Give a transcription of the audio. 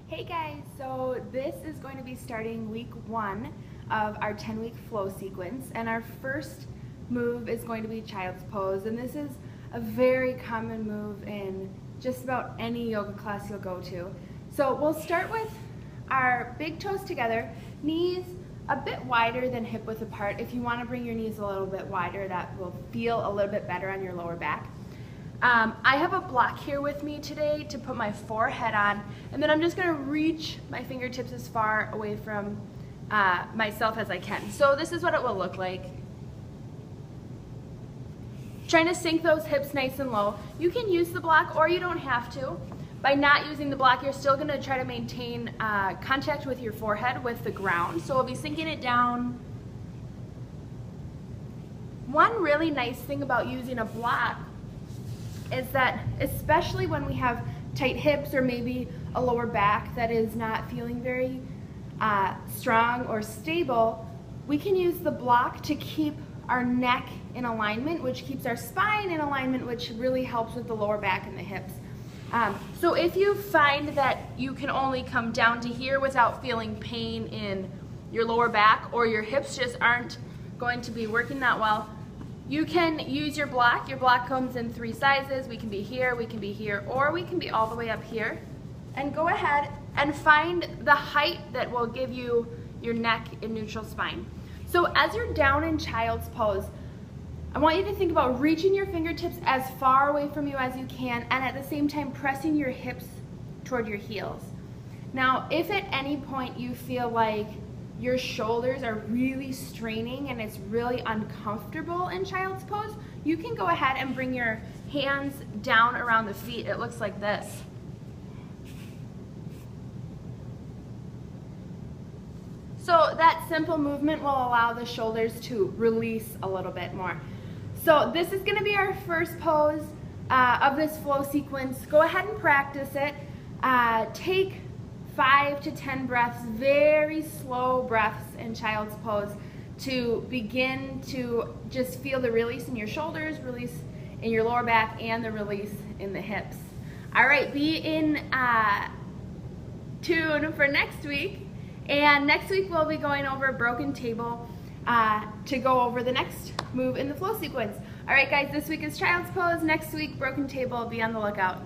Hey guys, so this is going to be starting week 1 of our 10-week flow sequence, and our first move is going to be child's pose, and this is a very common move in just about any yoga class you'll go to. So we'll start with our big toes together, knees a bit wider than hip width apart. If you want to bring your knees a little bit wider, that will feel a little bit better on your lower back. I have a block here with me today to put my forehead on, and then I'm just going to reach my fingertips as far away from myself as I can. So this is what it will look like. Trying to sink those hips nice and low. You can use the block or you don't have to. By not using the block, you're still going to try to maintain contact with your forehead with the ground. So we'll be sinking it down. One really nice thing about using a block is that, especially when we have tight hips or maybe a lower back that is not feeling very strong or stable, we can use the block to keep our neck in alignment, which keeps our spine in alignment, which really helps with the lower back and the hips. So if you find that you can only come down to here without feeling pain in your lower back, or your hips just aren't going to be working that well, you can use your block. Your block comes in 3 sizes. We can be here, or we can be all the way up here. And go ahead and find the height that will give you your neck in neutral spine. So as you're down in child's pose, I want you to think about reaching your fingertips as far away from you as you can, and at the same time pressing your hips toward your heels. Now, if at any point you feel like your shoulders are really straining and it's really uncomfortable in child's pose, you can go ahead and bring your hands down around the feet. It looks like this. So that simple movement will allow the shoulders to release a little bit more. So this is going to be our first pose of this flow sequence. Go ahead and practice it. Take 5 to 10 breaths, very slow breaths in child's pose, to begin to just feel the release in your shoulders, release in your lower back, and the release in the hips. All right, be in tune for next week. And next week we'll be going over broken table to go over the next move in the flow sequence. All right guys, this week is child's pose. Next week, broken table. Be on the lookout.